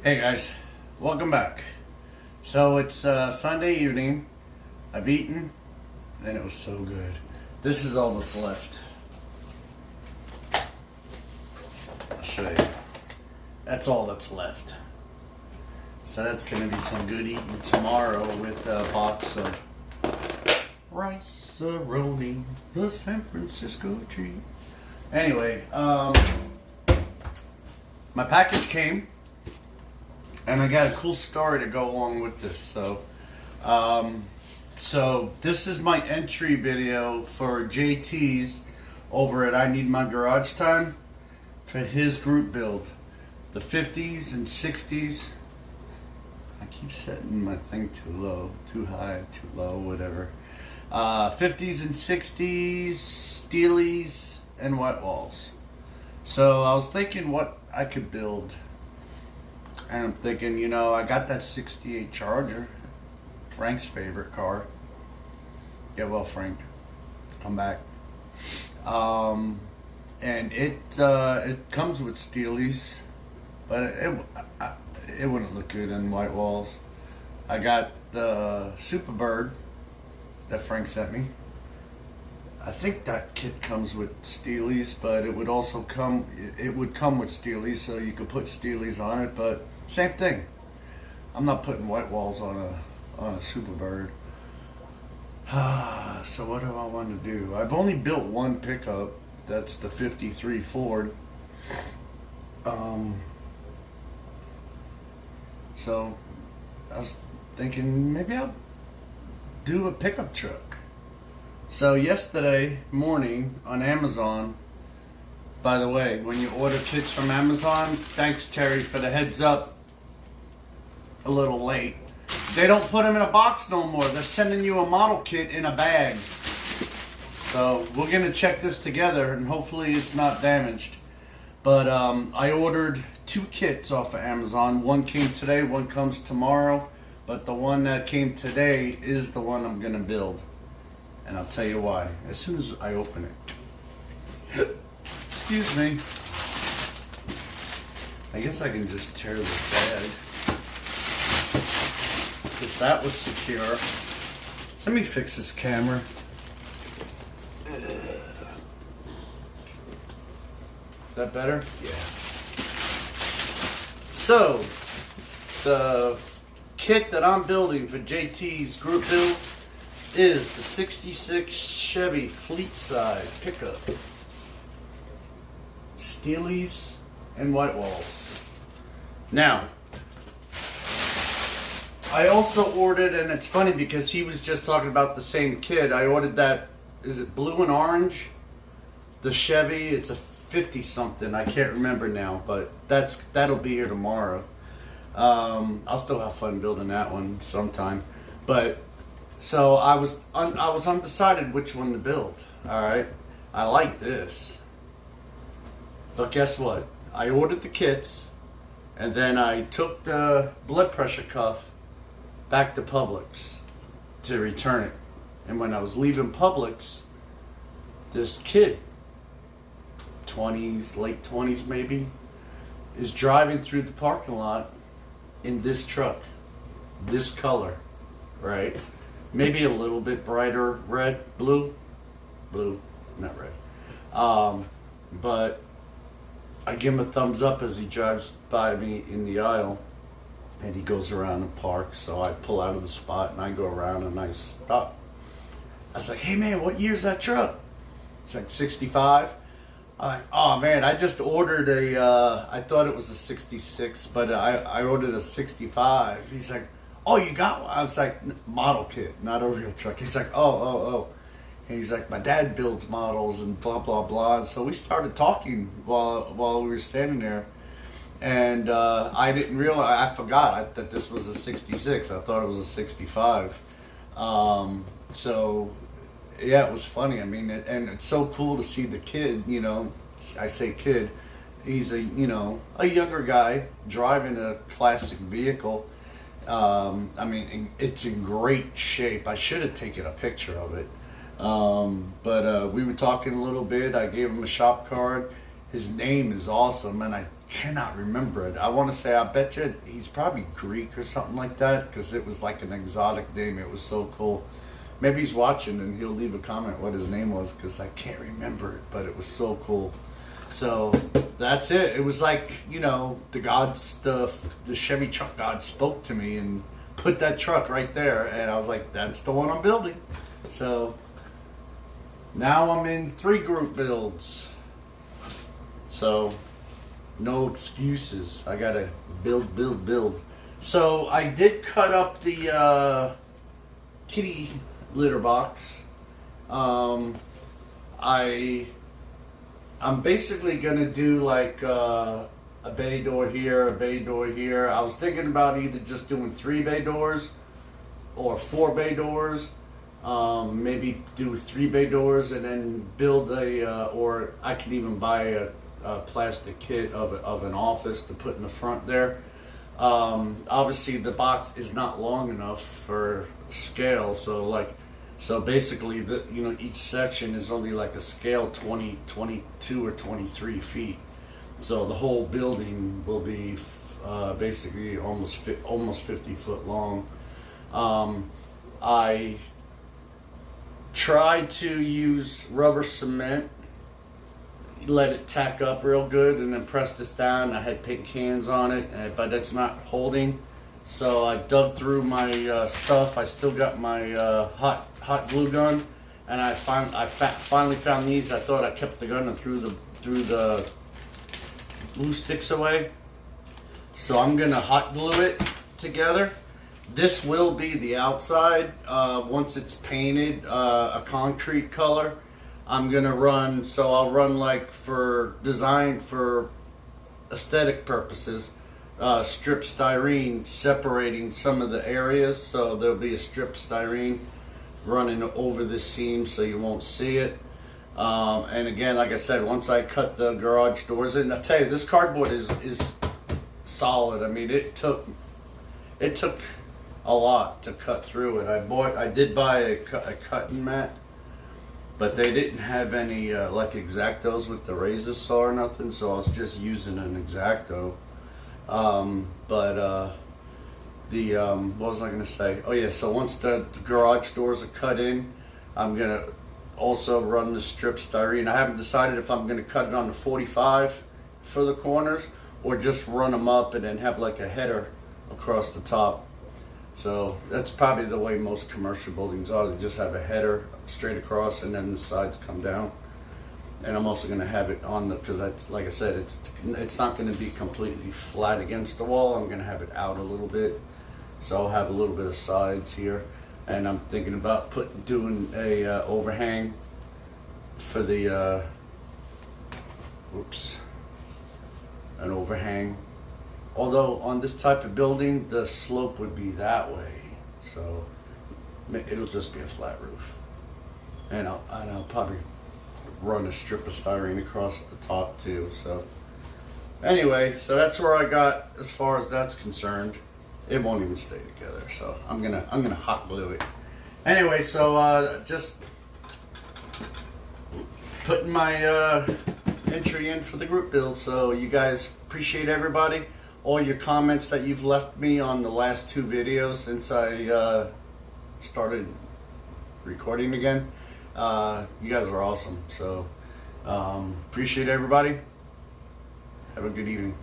Hey guys, welcome back. So it's Sunday evening. I've eaten and it was so good. This is all that's left. I'll show you. That's all that's left. So that's going to be some good eating tomorrow with a box of rice-a-roni, the San Francisco treat. Anyway, my package came. And I got a cool story to go along with this. So this is my entry video for JT's over at I Need My Garage Time for his group build. The 50's and 60's. I keep setting my thing too low, too high, too low, whatever. 50's and 60's, steelies, and whitewalls. So I was thinking what I could build. And I'm thinking, you know, I got that 68 Charger, Frank's favorite car. Yeah, well, Frank, come back. And it comes with steelies, but it wouldn't look good in white walls. I got the Superbird that Frank sent me. I think that kit comes with steelies, but it would also come. It would come with steelies, so you could put steelies on it. But same thing. I'm not putting white walls on a Superbird. So what do I want to do? I've only built one pickup. That's the '53 Ford. So I was thinking maybe I'll do a pickup truck. So yesterday morning on Amazon, by the way, when you order kits from Amazon, thanks Terry for the heads up, a little late. They don't put them in a box no more. They're sending you a model kit in a bag. So we're going to check this together and hopefully it's not damaged. But I ordered 2 kits off of Amazon. One came today, one comes tomorrow. But the one that came today is the one I'm going to build. And I'll tell you why as soon as I open it. Excuse me. I guess I can just tear this bag. Because that was secure. Let me fix this camera. Is that better? Yeah. So, the kit that I'm building for JT's group build is the 66 Chevy Fleet Side pickup. Steelies and white walls. Now, I also ordered, and it's funny because he was just talking about the same kit. I ordered that, is it blue and orange? The Chevy, it's a 50 something. I can't remember now, but that'll be here tomorrow. I'll still have fun building that one sometime. But so I was undecided which one to build. All right, I like this, but guess what? I ordered the kits, and then I took the blood pressure cuff back to Publix to return it. And when I was leaving Publix, this kid, 20s, late 20s maybe, is driving through the parking lot in this truck, this color, right? Maybe a little bit brighter red, blue, not red. But I give him a thumbs up as he drives by me in the aisle, and he goes around and parks. So I pull out of the spot and I go around and I stop. I was like, "Hey man, what year's that truck?" It's like 65. I'm like, "Oh man, I just ordered I thought it was a 66, but I ordered a 65. He's like, "Oh, you got one?" I was like, "Model kit, not a real truck." He's like, oh. And he's like, "My dad builds models and blah, blah, blah." And so we started talking while we were standing there. And I didn't realize, I forgot that this was a 66. I thought it was a 65. So, yeah, it was funny. I mean, and it's so cool to see the kid, you know, I say kid, he's a younger guy driving a classic vehicle. I mean, it's in great shape. I should have taken a picture of it. But we were talking a little bit. I gave him a shop card. His name is awesome, and cannot remember it. I want to say, I bet you he's probably Greek or something like that, because it was like an exotic name. It was so cool. Maybe he's watching and he'll leave a comment what his name was, because I can't remember it, but it was so cool. So that's it. It was like, you know, the gods, the Chevy truck god spoke to me and put that truck right there, and I was like, that's the one I'm building. So now I'm in 3 group builds. So no excuses. I gotta build. So I did cut up the kitty litter box. I'm basically gonna do like a bay door here, a bay door here. I was thinking about either just doing 3 bay doors or 4 bay doors. Maybe do 3 bay doors and then build or I can even buy a plastic kit of an office to put in the front there. Obviously the box is not long enough for scale, so basically each section is only like a scale 20, 22 or 23 feet. So the whole building will be basically almost 50 foot long. I tried to use rubber cement, let it tack up real good, and then press this down. I had paint cans on it, but it's not holding. So I dug through my stuff. I still got my hot glue gun, and I finally found these. I thought I kept the gun and threw the glue sticks away. So I'm gonna hot glue it together. This will be the outside once it's painted a concrete color. I'm gonna run, so I'll run like for design, for aesthetic purposes, strip styrene separating some of the areas. So there'll be a strip styrene running over the seam so you won't see it. And again, like I said, once I cut the garage doors in, I tell you, this cardboard is solid. I mean, it took a lot to cut through it. I did buy a cutting mat, but they didn't have any like X-Actos with the razor saw or nothing, so I was just using an X-Acto. What was I gonna say? Oh yeah, so once the garage doors are cut in, I'm gonna also run the strip styrene. I haven't decided if I'm gonna cut it on the 45 for the corners or just run them up and then have like a header across the top. So that's probably the way most commercial buildings are. They just have a header straight across and then the sides come down. And I'm also going to have it on because that's, like I said, it's not going to be completely flat against the wall. I'm going to have it out a little bit. So I'll have a little bit of sides here. And I'm thinking about doing a overhang for the an overhang. Although on this type of building, the slope would be that way, so it'll just be a flat roof. And I'll probably run a strip of styrene across the top too. So anyway, so that's where I got as far as that's concerned. It won't even stay together, so I'm gonna hot glue it. Anyway, so just putting my entry in for the group build. So you guys, appreciate everybody. All your comments that you've left me on the last 2 videos since I started recording again. You guys are awesome. So appreciate everybody. Have a good evening.